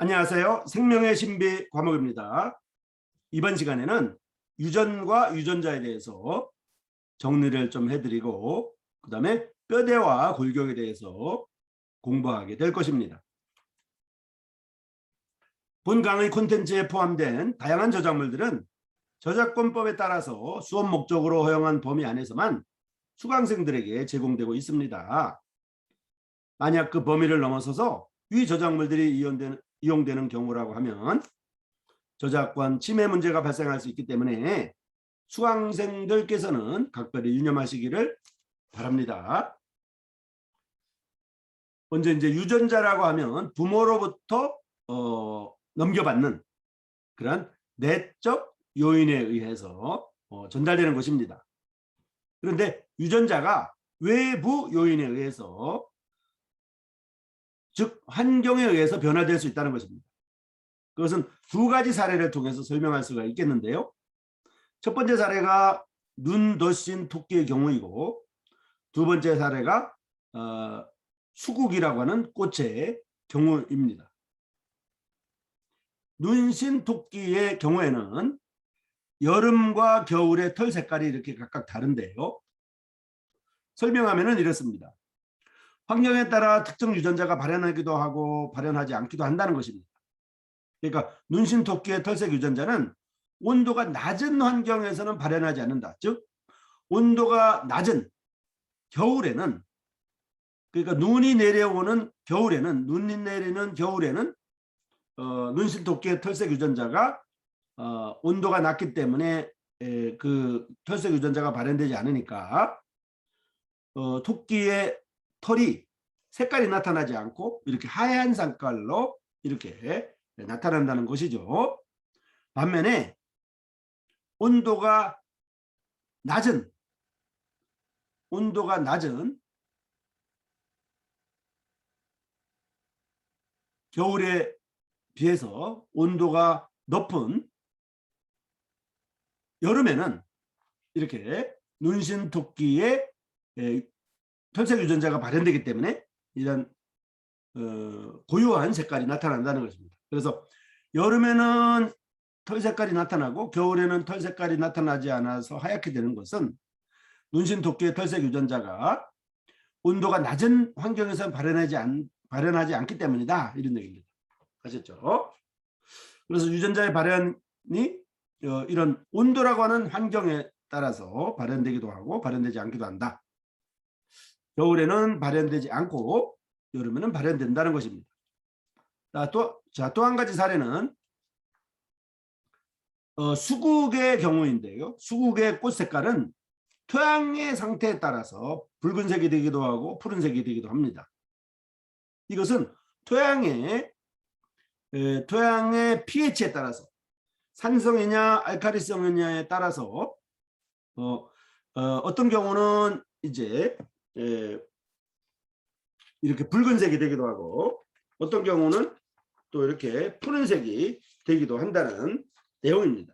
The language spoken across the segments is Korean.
안녕하세요. 생명의 신비 과목입니다. 이번 시간에는 유전과 유전자에 대해서 정리를 좀 해드리고 그 다음에 뼈대와 골격에 대해서 공부하게 될 것입니다. 본 강의 콘텐츠에 포함된 다양한 저작물들은 저작권법에 따라서 수업 목적으로 허용한 범위 안에서만 수강생들에게 제공되고 있습니다. 만약 그 범위를 넘어서서 위 저작물들이 이용되는 경우라고 하면 저작권 침해 문제가 발생할 수 있기 때문에 수강생들께서는 각별히 유념하시기를 바랍니다. 먼저 이제 유전자라고 하면 부모로부터 넘겨받는 그런 내적 요인에 의해서 전달되는 것입니다. 그런데 유전자가 외부 요인에 의해서 즉 환경에 의해서 변화될 수 있다는 것입니다. 그것은 두 가지 사례를 통해서 설명할 수가 있겠는데요. 첫 번째 사례가 눈덧신 토끼의 경우이고 두 번째 사례가 수국이라고 하는 꽃의 경우입니다. 눈신 토끼의 경우에는 여름과 겨울의 털 색깔이 이렇게 각각 다른데요. 설명하면 이렇습니다. 환경에 따라 특정 유전자가 발현하기도 하고 발현하지 않기도 한다는 것입니다. 그러니까 눈신 토끼의 털색 유전자는 온도가 낮은 환경에서는 발현하지 않는다. 즉 온도가 낮은 겨울에는, 그러니까 눈이 내리는 겨울에는 눈신 토끼의 털색 유전자가 온도가 낮기 때문에 그 털색 유전자가 발현되지 않으니까 토끼의 털이 색깔이 나타나지 않고 이렇게 하얀 색깔로 이렇게 나타난다는 것이죠. 반면에 온도가 낮은 겨울에 비해서 온도가 높은 여름에는 이렇게 눈신 토끼의 털색 유전자가 발현되기 때문에 이런 고유한 색깔이 나타난다는 것입니다. 그래서 여름에는 털 색깔이 나타나고 겨울에는 털 색깔이 나타나지 않아서 하얗게 되는 것은 눈신 토끼의 털색 유전자가 온도가 낮은 환경에서 발현하지 않기 때문이다. 이런 얘기입니다. 아셨죠? 그래서 유전자의 발현이 이런 온도라고 하는 환경에 따라서 발현되기도 하고 발현되지 않기도 한다. 겨울에는 발현되지 않고 여름에는 발현된다는 것입니다. 또 한 가지 사례는 수국의 경우인데요. 수국의 꽃 색깔은 토양의 상태에 따라서 붉은색이 되기도 하고 푸른색이 되기도 합니다. 이것은 토양의 pH에 따라서 산성이냐 알칼리성이냐에 따라서 어떤 경우는 이제 이렇게 붉은색이 되기도 하고 어떤 경우는 또 이렇게 푸른색이 되기도 한다는 내용입니다.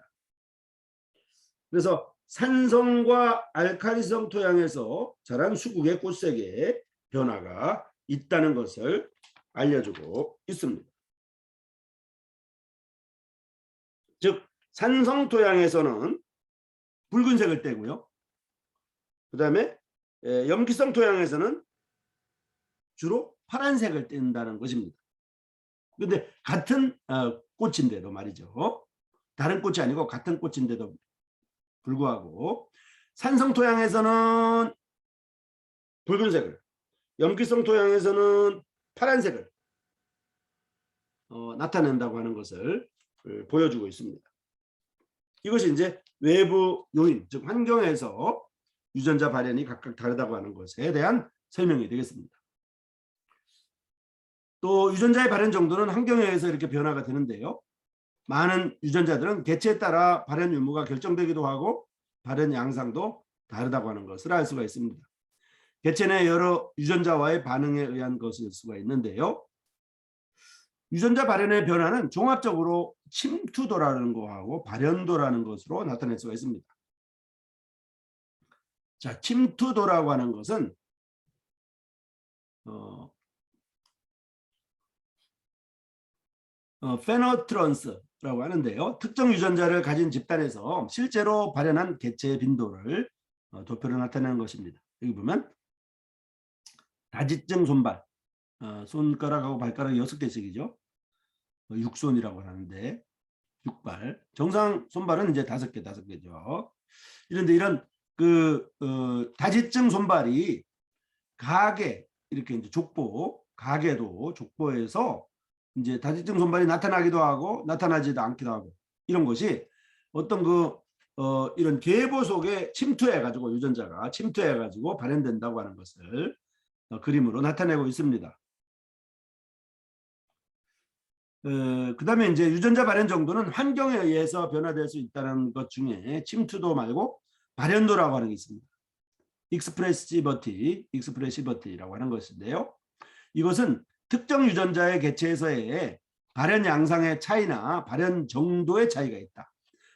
그래서 산성과 알칼리성 토양에서 자란 수국의 꽃색에 변화가 있다는 것을 알려주고 있습니다. 즉 산성 토양에서는 붉은색을 떼고요. 그 다음에 염기성 토양에서는 주로 파란색을 뗀다는 것입니다. 그런데 같은 꽃인데도 말이죠. 다른 꽃이 아니고 같은 꽃인데도 불구하고 산성 토양에서는 붉은색을, 염기성 토양에서는 파란색을 나타낸다고 하는 것을 보여주고 있습니다. 이것이 이제 외부 요인, 즉 환경에서 유전자 발현이 각각 다르다고 하는 것에 대한 설명이 되겠습니다. 또 유전자의 발현 정도는 환경에 의해서 이렇게 변화가 되는데요. 많은 유전자들은 개체에 따라 발현 유무가 결정되기도 하고 발현 양상도 다르다고 하는 것을 알 수가 있습니다. 개체 내 여러 유전자와의 반응에 의한 것일 수가 있는데요. 유전자 발현의 변화는 종합적으로 침투도라는 것하고 발현도라는 것으로 나타낼 수가 있습니다. 자, 침투도라고 하는 것은 페너트런스라고 하는데요. 특정 유전자를 가진 집단에서 실제로 발현한 개체의 빈도를 도표로 나타내는 것입니다. 여기 보면 다지증 손발, 손가락하고 발가락 6개씩이죠. 육손이라고 하는데 6발. 정상 손발은 이제 5개죠. 이런데 이런 다지증 손발이 가계 이렇게 이제 족보, 가계도 족보에서 이제 다지증 손발이 나타나기도 하고 나타나지도 않기도 하고 이런 것이 어떤 이런 계보 속에 침투해가지고 유전자가 침투해가지고 발현된다고 하는 것을 그림으로 나타내고 있습니다. 그다음에 이제 유전자 발현 정도는 환경에 의해서 변화될 수 있다는 것 중에 침투도 말고 발현도라고 하는 게 있습니다. 익스프레시버티라고 하는 것인데요. 이것은 특정 유전자의 개체에서의 발현 양상의 차이나 발현 정도의 차이가 있다.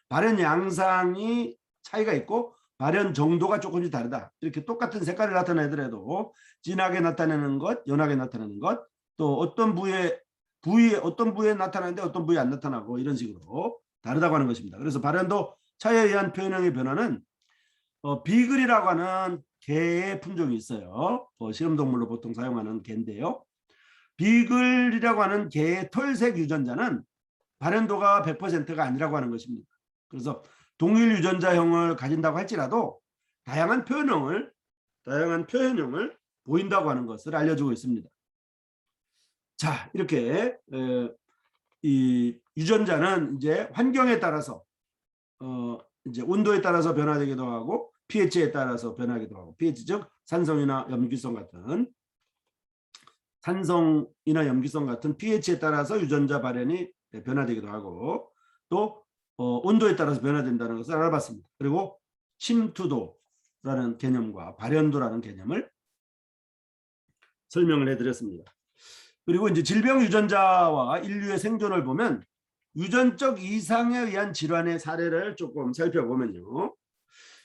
발현 양상이 차이가 있고 발현 정도가 조금씩 다르다. 이렇게 똑같은 색깔을 나타내더라도 진하게 나타내는 것, 연하게 나타내는 것, 또 어떤 부위에 어떤 부위에 나타나는데 어떤 부위에 안 나타나고 이런 식으로 다르다고 하는 것입니다. 그래서 발현도 차이에 의한 표현형의 변화는 비글이라고 하는 개의 품종이 있어요. 실험동물로 보통 사용하는 개인데요. 비글이라고 하는 개의 털색 유전자는 발현도가 100%가 아니라고 하는 것입니다. 그래서 동일 유전자형을 가진다고 할지라도 다양한 표현형을 보인다고 하는 것을 알려주고 있습니다. 자, 이렇게 이 유전자는 이제 환경에 따라서 이제 온도에 따라서 변화되기도 하고 pH에 따라서 변하기도 하고 pH 즉 산성이나 염기성 같은 pH에 따라서 유전자 발현이 변화되기도 하고 또 온도에 따라서 변화된다는 것을 알아봤습니다. 그리고 침투도라는 개념과 발현도라는 개념을 설명을 해드렸습니다. 그리고 이제 질병 유전자와 인류의 생존을 보면 유전적 이상에 의한 질환의 사례를 조금 살펴보면요.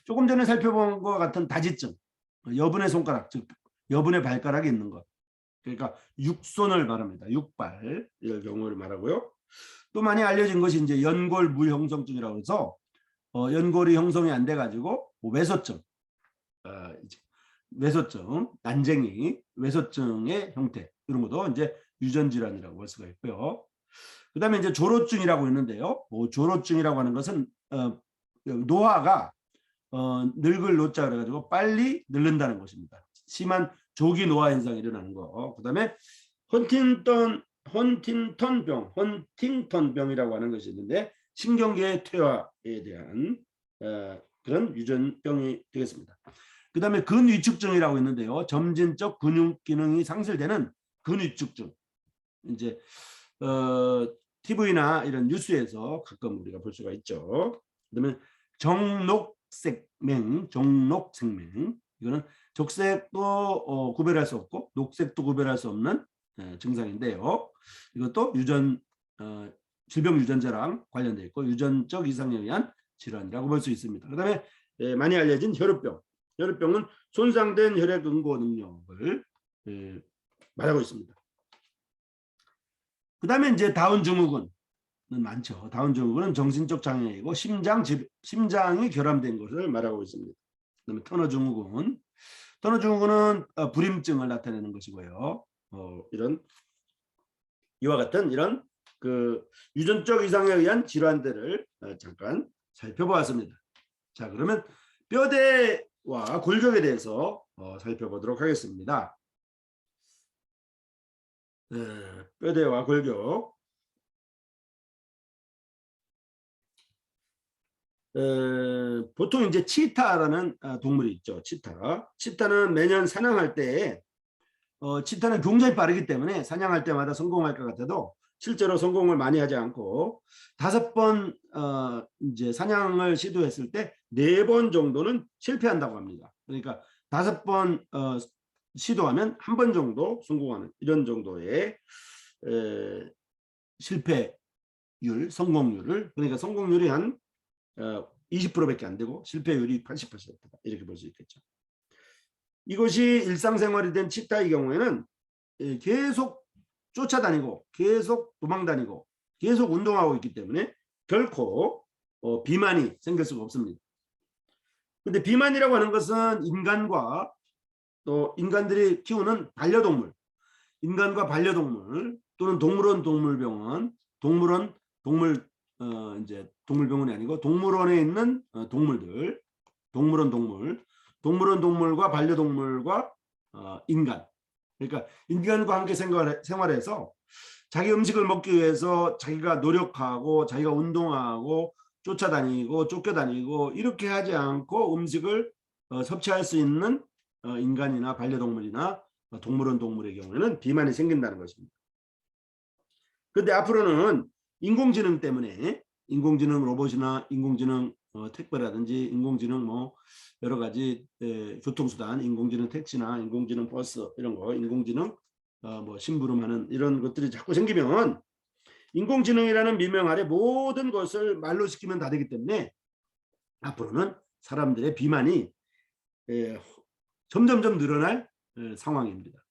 조금 전에 살펴본 것 같은 다지증, 여분의 손가락, 즉 여분의 발가락이 있는 것. 그러니까 육손을 말합니다. 육발 이런 경우를 말하고요. 또 많이 알려진 것이 이제 연골 무형성증이라고 해서 연골이 형성이 안 돼가지고 외소증, 난쟁이, 외소증의 형태 이런 것도 이제 유전 질환이라고 볼 수가 있고요. 그다음에 이제 조로증이라고 있는데요. 조로증이라고 하는 것은 노화가 늙을 노자 그래가지고 빨리 늙는다는 것입니다. 심한 조기 노화 현상이 일어나는 거. 그다음에 헌팅턴병이라고 하는 것이 있는데 신경계의 퇴화에 대한 그런 유전병이 되겠습니다. 그다음에 근위축증이라고 있는데요. 점진적 근육 기능이 상실되는 근위축증. 이제 TV나 이런 뉴스에서 가끔 우리가 볼 수가 있죠. 그다음에 정녹색맹. 이거는 적색도 구별할 수 없고 녹색도 구별할 수 없는 증상인데요. 이것도 질병 유전자랑 관련되어 있고 유전적 이상에 의한 질환이라고 볼 수 있습니다. 그다음에 많이 알려진 혈우병. 혈우병은 손상된 혈액 응고 능력을 말하고 있습니다. 그다음에 이제 다운 증후군은 많죠. 다운 증후군은 정신적 장애이고 심장이 결함된 것을 말하고 있습니다. 그다음에 터너 증후군은 불임증을 나타내는 것이고요. 이와 같은 이런 유전적 이상에 의한 질환들을 잠깐 살펴보았습니다. 자, 그러면 뼈대와 골격에 대해서 살펴보도록 하겠습니다. 뼈대와 골격. 보통 이제 치타라는 동물이 있죠. 치타는 매년 사냥할 때 치타는 굉장히 빠르기 때문에 사냥할 때마다 성공할 것 같아도 실제로 성공을 많이 하지 않고 5번 이제 사냥을 시도했을 때 4번 정도는 실패한다고 합니다. 그러니까 5번 시도하면 1번 정도 성공하는 이런 정도의 실패율, 성공률을 그러니까 성공률이 한 20%밖에 안 되고 실패율이 80%다 이렇게 볼 수 있겠죠. 이것이 일상생활이 된 치타의 경우에는 계속 쫓아다니고 계속 도망다니고 계속 운동하고 있기 때문에 결코 비만이 생길 수가 없습니다. 근데 비만이라고 하는 것은 인간과 또 인간들이 키우는 반려동물, 인간과 반려동물 또는 동물원 동물병원, 동물원 동물 이제 동물병원이 아니고 동물원에 있는 동물들, 동물원 동물, 동물원 동물과 반려동물과 인간. 그러니까 인간과 함께 생활해서 자기 음식을 먹기 위해서 자기가 노력하고 자기가 운동하고 쫓아다니고 쫓겨다니고 이렇게 하지 않고 음식을 섭취할 수 있는 인간이나 반려동물이나 동물원 동물의 경우에는 비만이 생긴다는 것입니다. 그런데 앞으로는 인공지능 때문에 인공지능 로봇이나 인공지능 택배라든지 인공지능 뭐 여러 가지 교통수단, 인공지능 택시나 인공지능 버스 이런 거, 인공지능 뭐 심부름하는 이런 것들이 자꾸 생기면 인공지능이라는 미명 아래 모든 것을 말로 시키면 다 되기 때문에 앞으로는 사람들의 비만이 점점점 늘어날 상황입니다.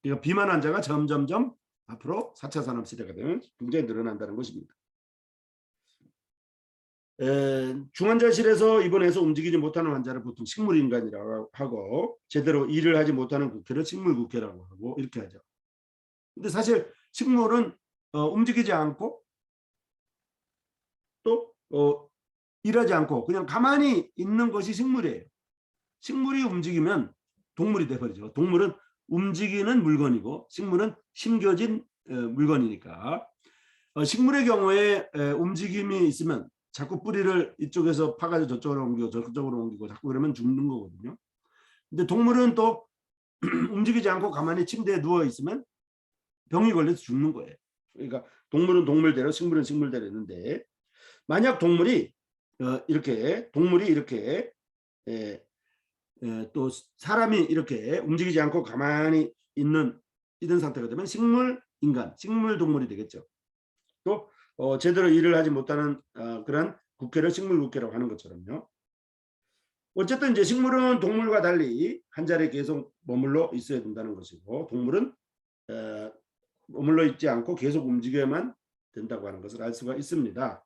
그러니까 비만 환자가 점점점 앞으로 4차 산업시대가 되면 굉장히 늘어난다는 것입니다. 중환자실에서 입원해서 움직이지 못하는 환자를 보통 식물인간이라고 하고 제대로 일을 하지 못하는 국회를 식물국회라고 하고 이렇게 하죠. 근데 사실 식물은 움직이지 않고 또 일하지 않고 그냥 가만히 있는 것이 식물이에요. 식물이 움직이면 동물이 돼버리죠. 동물은 움직이는 물건이고 식물은 심겨진 물건이니까 식물의 경우에 움직임이 있으면 자꾸 뿌리를 이쪽에서 파가지고 저쪽으로 옮기고 저쪽으로 옮기고 자꾸 그러면 죽는 거거든요. 근데 동물은 또 움직이지 않고 가만히 침대에 누워 있으면 병이 걸려서 죽는 거예요. 그러니까 동물은 동물대로 식물은 식물대로 있는데 만약 동물이 이렇게 또 사람이 이렇게 움직이지 않고 가만히 있는 이런 상태가 되면 식물 인간, 식물 동물이 되겠죠. 또 제대로 일을 하지 못하는 그런 국회를 식물국회라고 하는 것처럼요. 어쨌든 이제 식물은 동물과 달리 한 자리에 계속 머물러 있어야 된다는 것이고 동물은 머물러 있지 않고 계속 움직여야만 된다고 하는 것을 알 수가 있습니다.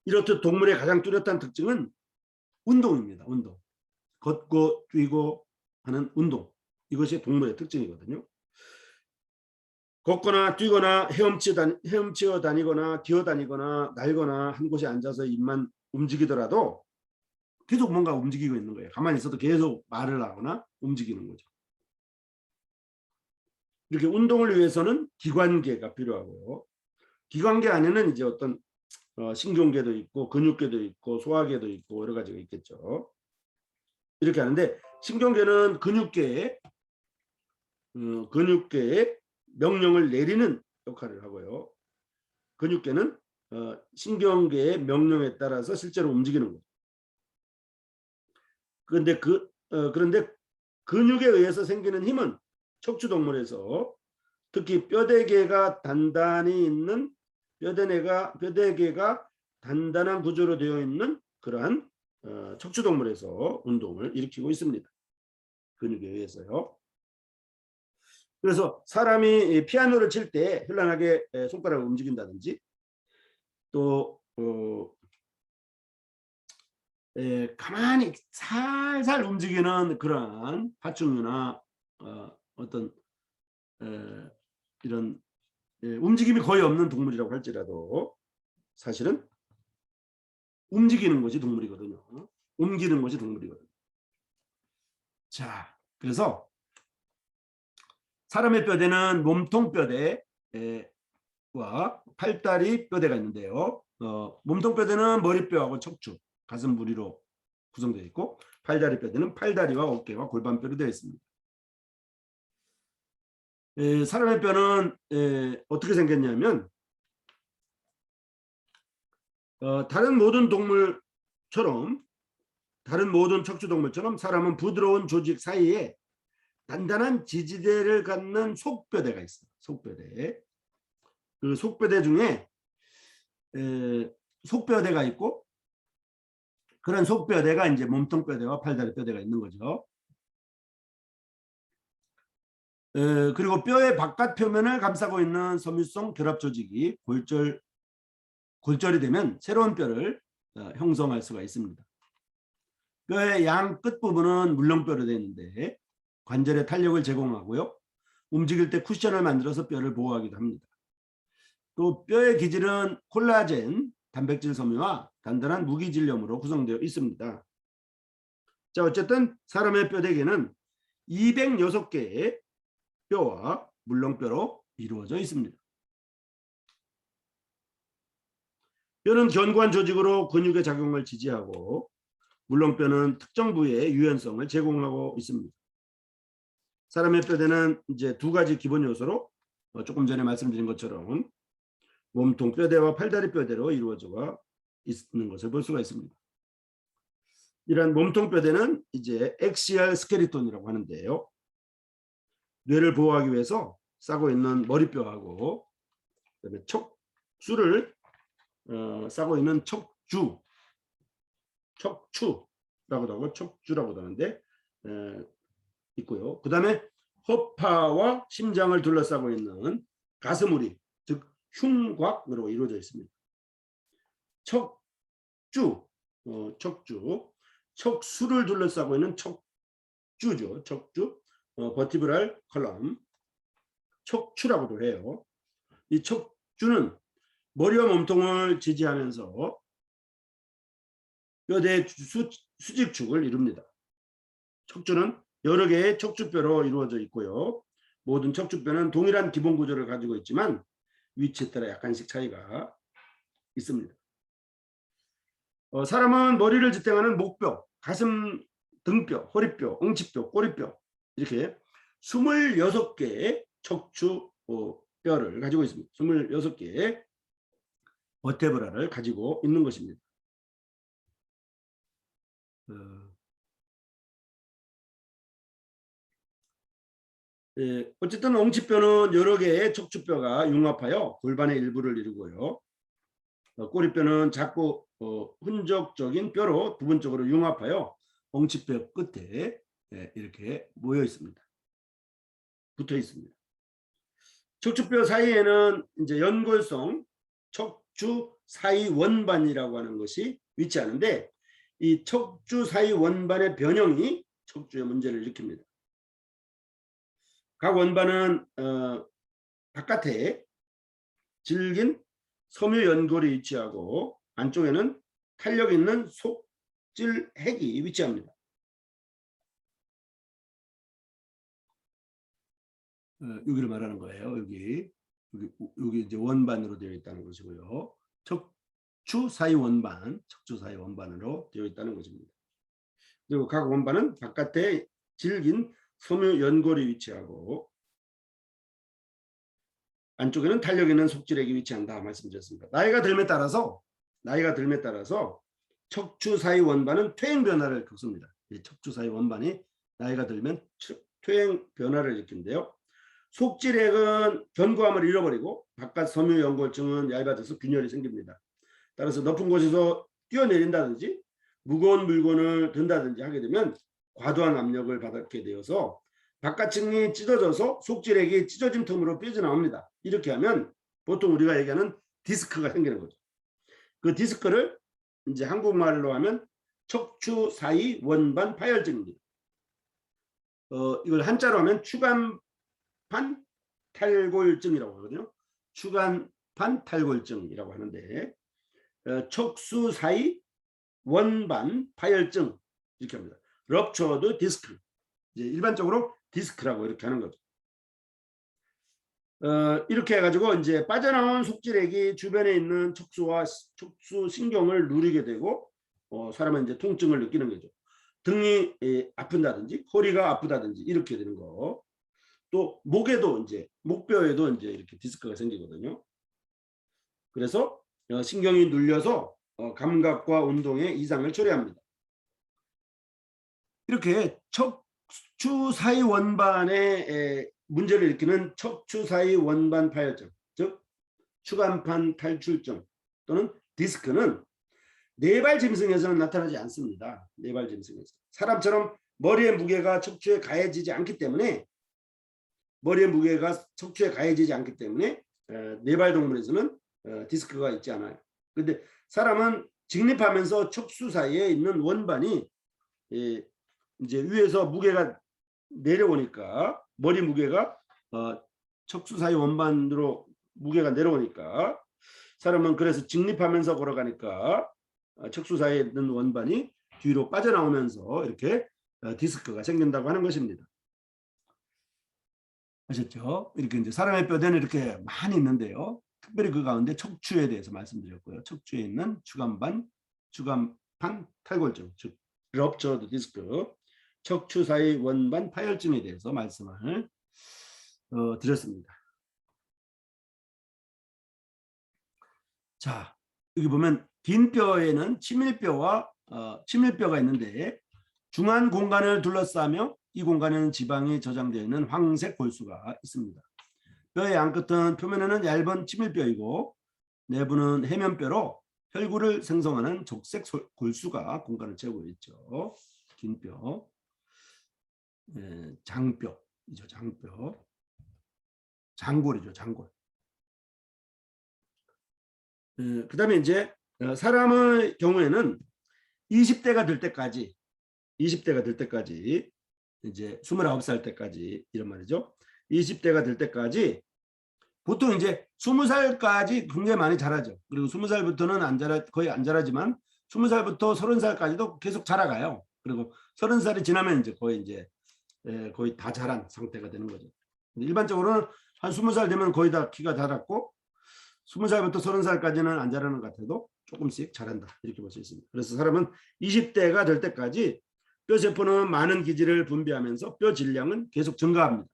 이렇듯 동물의 가장 뚜렷한 특징은 운동입니다. 운동. 걷고 뛰고 하는 운동. 이것이 동물의 특징이거든요. 걷거나 뛰거나 헤엄치어 다니거나 기어다니거나 날거나 한 곳에 앉아서 입만 움직이더라도 계속 뭔가 움직이고 있는 거예요. 가만히 있어도 계속 말을 하거나 움직이는 거죠. 이렇게 운동을 위해서는 기관계가 필요하고요. 기관계 안에는 이제 어떤 신경계도 있고 근육계도 있고 소화계도 있고 여러 가지가 있겠죠. 이렇게 하는데 신경계는 근육계에 명령을 내리는 역할을 하고요. 근육계는 신경계의 명령에 따라서 실제로 움직이는 거죠. 그런데 근육에 의해서 생기는 힘은 척추동물에서 특히 뼈대계가 단단히 있는 뼈대계가 단단한 구조로 되어 있는 그러한 척추동물에서 운동을 일으키고 있습니다. 근육에 의해서요. 그래서 사람이 피아노를 칠 때 현란하게 손가락을 움직인다든지 또 가만히 살살 움직이는 그런 파충류나 어떤 이런 움직임이 거의 없는 동물이라고 할지라도 사실은 움직이는 것이 동물이거든요. 옮기는 것이 동물이거든요. 자, 그래서 사람의 뼈대는 몸통 뼈대와 팔다리 뼈대가 있는데요. 몸통 뼈대는 머리뼈하고 척추, 가슴 부리로 구성되어 있고 팔다리 뼈대는 팔다리와 어깨와 골반뼈로 되어 있습니다. 사람의 뼈는 어떻게 생겼냐면 다른 모든 동물처럼 다른 모든 척추동물처럼 사람은 부드러운 조직 사이에 단단한 지지대를 갖는 속뼈대가 있어요. 속뼈대. 그 속뼈대 중에 속뼈대가 있고 그런 속뼈대가 이제 몸통뼈대와 팔다리 뼈대가 있는 거죠. 그리고 뼈의 바깥 표면을 감싸고 있는 섬유성 결합 조직이 골절이 되면 새로운 뼈를 형성할 수가 있습니다. 뼈의 양 끝부분은 물렁뼈로 되어 있는데 관절에 탄력을 제공하고요. 움직일 때 쿠션을 만들어서 뼈를 보호하기도 합니다. 또 뼈의 기질은 콜라겐, 단백질 섬유와 단단한 무기질염으로 구성되어 있습니다. 자, 어쨌든 사람의 뼈대개는 206개의 뼈와 물렁뼈로 이루어져 있습니다. 뼈는 견고한 조직으로 근육의 작용을 지지하고 물렁뼈는 특정 부위의 유연성을 제공하고 있습니다. 사람의 뼈대는 이제 두 가지 기본 요소로 조금 전에 말씀드린 것처럼 몸통 뼈대와 팔다리 뼈대로 이루어져 있는 것을 볼 수가 있습니다. 이러한 몸통 뼈대는 이제 엑시얼 스켈리톤이라고 하는데요. 뇌를 보호하기 위해서 싸고 있는 머리뼈하고 그다음에 척수를 싸고 있는 척추라고도 하고 척주라고도 하는데 있고요. 그 다음에 허파와 심장을 둘러싸고 있는 가슴우리, 즉 흉곽으로 이루어져 있습니다. 척주, 척수를 둘러싸고 있는 척주죠. 척주, 버티브럴 컬럼, 척추라고도 해요. 이 척주는 머리와 몸통을 지지하면서 뼈대 수직축을 이룹니다. 척추는 여러 개의 척추뼈로 이루어져 있고요. 모든 척추뼈는 동일한 기본 구조를 가지고 있지만 위치에 따라 약간씩 차이가 있습니다. 사람은 머리를 지탱하는 목뼈, 가슴, 등뼈, 허리뼈, 엉치뼈, 꼬리뼈 이렇게 26개의 척추뼈를 가지고 있습니다. 26개의 버테브라를 가지고 있는 것입니다. 어쨌든 엉치뼈는 여러 개의 척추뼈가 융합하여 골반의 일부를 이루고요. 꼬리뼈는 작고 흔적적인 뼈로 부분적으로 융합하여 엉치뼈 끝에 이렇게 모여 있습니다. 붙어 있습니다. 척추뼈 사이에는 이제 연골성 척추 사이 원반이라고 하는 것이 위치하는데 이 척추 사이 원반의 변형이 척추의 문제를 일으킵니다. 각 원반은 바깥에 질긴 섬유 연골이 위치하고 안쪽에는 탄력 있는 속질핵이 위치합니다. 여기를 말하는 거예요. 여기 이제 원반으로 되어 있다는 것이고요. 척추 사이 원반으로 되어 있다는 것입니다. 그리고 각 원반은 바깥에 질긴 섬유 연골이 위치하고 안쪽에는 탄력 있는 속질액이 위치한다 말씀드렸습니다. 나이가 들에 따라서 척추 사이 원반은 퇴행 변화를 겪습니다. 척추 사이 원반이 나이가 들면 퇴행 변화를 일으키는데요. 속질액은 견고함을 잃어버리고 바깥 섬유 연골층은 얇아져서 균열이 생깁니다. 따라서 높은 곳에서 뛰어내린다든지 무거운 물건을 든다든지 하게 되면 과도한 압력을 받게 되어서 바깥층이 찢어져서 속질액이 찢어진 틈으로 삐져나옵니다. 이렇게 하면 보통 우리가 얘기하는 디스크가 생기는 거죠. 그 디스크를 이제 한국말로 하면 척추 사이 원반 파열증입니다. 이걸 한자로 하면 추간판 탈골증이라고 하거든요. 추간판 탈골증이라고 하는데 척수 사이 원반 파열증 이렇게 합니다. 럽처드 디스크. 이제 일반적으로 디스크라고 이렇게 하는 거죠. 이렇게 해가지고 이제 빠져나온 속질액이 주변에 있는 척수와 척수 신경을 누리게 되고 사람은 이제 통증을 느끼는 거죠. 등이 아픈다든지 허리가 아프다든지 이렇게 되는 거. 또 목에도 이제 목뼈에도 이제 이렇게 디스크가 생기거든요. 그래서 신경이 눌려서 감각과 운동에 이상을 초래합니다. 이렇게 척추 사이 원반의 문제를 일으키는 척추 사이 원반 파열증, 즉 추간판 탈출증 또는 디스크는 네발 짐승에서는 나타나지 않습니다. 네발 짐승에서 사람처럼 머리의 무게가 척추에 가해지지 않기 때문에 머리의 무게가 척추에 가해지지 않기 때문에 네발 동물에서는 디스크가 있지 않아요. 그런데 사람은 직립하면서 척수 사이에 있는 원반이 이제 위에서 무게가 내려오니까 머리 무게가 척수 사이 원반으로 무게가 내려오니까 사람은 그래서 직립하면서 걸어가니까 척수 사이에 있는 원반이 뒤로 빠져나오면서 이렇게 디스크가 생긴다고 하는 것입니다. 아셨죠? 이렇게 이제 사람의 뼈대는 이렇게 많이 있는데요. 특별히 그 가운데 척추에 대해서 말씀드렸고요. 척추에 있는 주간판 탈골증, 즉 럽처드 디스크, 척추 사이 원반 파열증에 대해서 말씀을 드렸습니다. 자, 여기 보면 긴 뼈에는 치밀뼈가 있는데 중한 공간을 둘러싸며 이 공간에는 지방이 저장되어 있는 황색 골수가 있습니다. 뼈의 안끝은 표면에는 얇은 치밀뼈이고 내부는 해면뼈로 혈구를 생성하는 족색 골수가 공간을 채우고 있죠. 긴 뼈, 장뼈이죠. 장뼈, 장골이죠. 장골. 그 다음에 이제 사람의 경우에는 20대가 될 때까지 이제 29살 때까지 이런 말이죠. 20대가 될 때까지 보통 이제 20살까지 굉장히 많이 자라죠. 그리고 20살부터는 거의 안 자라지만 20살부터 30살까지도 계속 자라가요. 그리고 30살이 지나면 이제 거의 다 자란 상태가 되는 거죠. 일반적으로는 한 20살 되면 거의 다 키가 자랐고 20살부터 30살까지는 안 자라는 것 같아도 조금씩 자란다. 이렇게 볼 수 있습니다. 그래서 사람은 20대가 될 때까지 뼈세포는 많은 기질을 분비하면서 뼈 질량은 계속 증가합니다.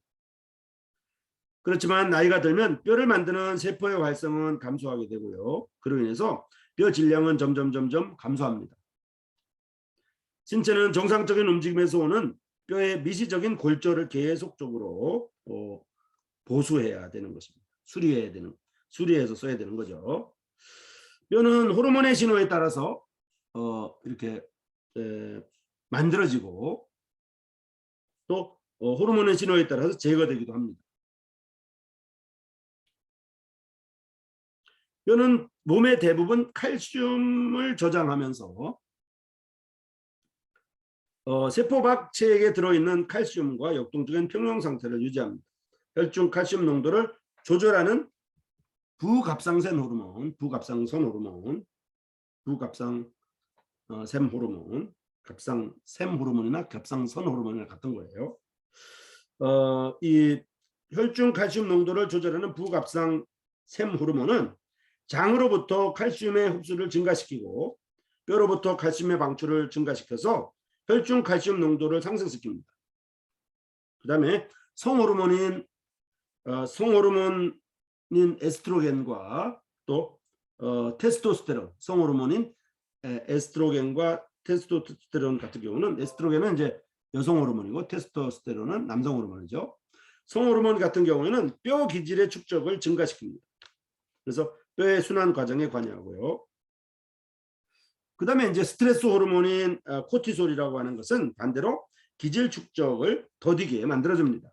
그렇지만 나이가 들면 뼈를 만드는 세포의 활성은 감소하게 되고요. 그로 인해서 뼈 질량은 점점 감소합니다. 신체는 정상적인 움직임에서 오는 뼈의 미시적인 골절을 계속적으로 보수해야 되는 것입니다. 수리해서 써야 되는 거죠. 뼈는 호르몬의 신호에 따라서 이렇게 만들어지고 또 호르몬의 신호에 따라서 제거되기도 합니다. 뼈는 몸의 대부분 칼슘을 저장하면서 세포 박체에 들어있는 칼슘과 역동적인 평형 상태를 유지합니다. 혈중 칼슘 농도를 조절하는 부갑상선 호르몬, 갑상샘 호르몬, 갑상샘 호르몬이나 갑상선 호르몬이나 같은 거예요. 이 혈중 칼슘 농도를 조절하는 부갑상샘 호르몬은 장으로부터 칼슘의 흡수를 증가시키고 뼈로부터 칼슘의 방출을 증가시켜서 혈중 칼슘 농도를 상승시킵니다. 그 다음에 성호르몬인 에스트로겐과 또 테스토스테론, 성호르몬인 에스트로겐과 테스토스테론 같은 경우는 에스트로겐은 이제 여성 호르몬이고 테스토스테론은 남성 호르몬이죠. 성호르몬 같은 경우에는 뼈 기질의 축적을 증가시킵니다. 그래서 뼈의 순환 과정에 관여하고요. 그 다음에 이제 스트레스 호르몬인 코티솔이라고 하는 것은 반대로 기질 축적을 더디게 만들어줍니다.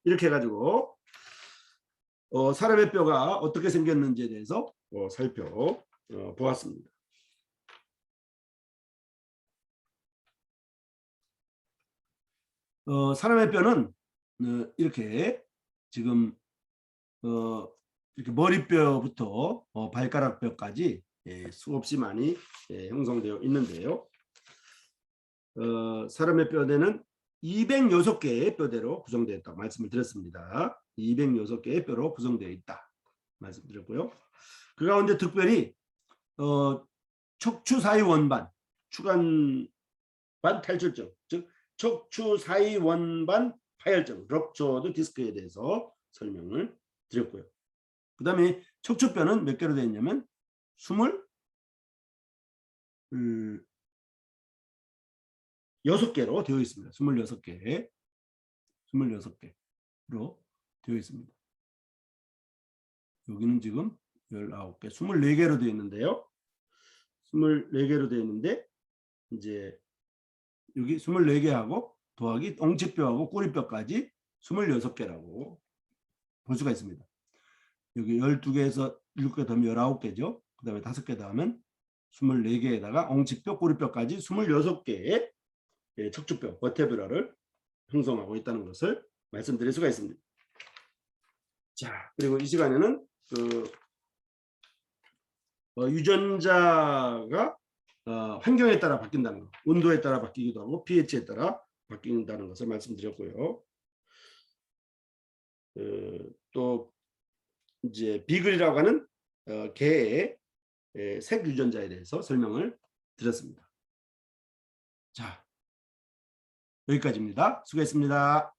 이렇게 해가지고 사람의 뼈가 어떻게 생겼는지에 대해서 살펴보았습니다. 사람의 뼈는 이렇게 지금 이렇게 머리뼈부터 발가락뼈까지 수없이 많이 형성되어 있는데요. 사람의 뼈대는 206개의 뼈대로 구성되어 있다고 말씀을 드렸습니다. 206개의 뼈로 구성되어 있다 말씀드렸고요. 그 가운데 특별히 척추 사이 원반, 추간반 탈출증, 즉 척추 사이 원반 파열증, 럽처드 디스크에 대해서 설명을 드렸고요. 그 다음에 척추뼈는 몇 개로 되어 있냐면 26개로 되어 있습니다. 26개로 되어 있습니다. 여기는 지금 19개, 24개로 되어 있는데요. 24개로 되어 있는데 이제 여기 24개하고 더하기 엉치뼈하고 꼬리뼈까지 26개라고 볼 수가 있습니다. 여기 12개에서 7개 더하면 19개죠. 그 다음에 5개 더하면 24개에다가 엉치뼈, 꼬리뼈까지 26개의 척추뼈, 버테브라를 형성하고 있다는 것을 말씀드릴 수가 있습니다. 자, 그리고 이 시간에는 유전자가 환경에 따라 바뀐다는 것, 온도에 따라 바뀌기도 하고 pH에 따라 바뀐다는 것을 말씀드렸고요. 또 이제 비글이라고 하는 개의 색 유전자에 대해서 설명을 드렸습니다. 자, 여기까지입니다. 수고했습니다.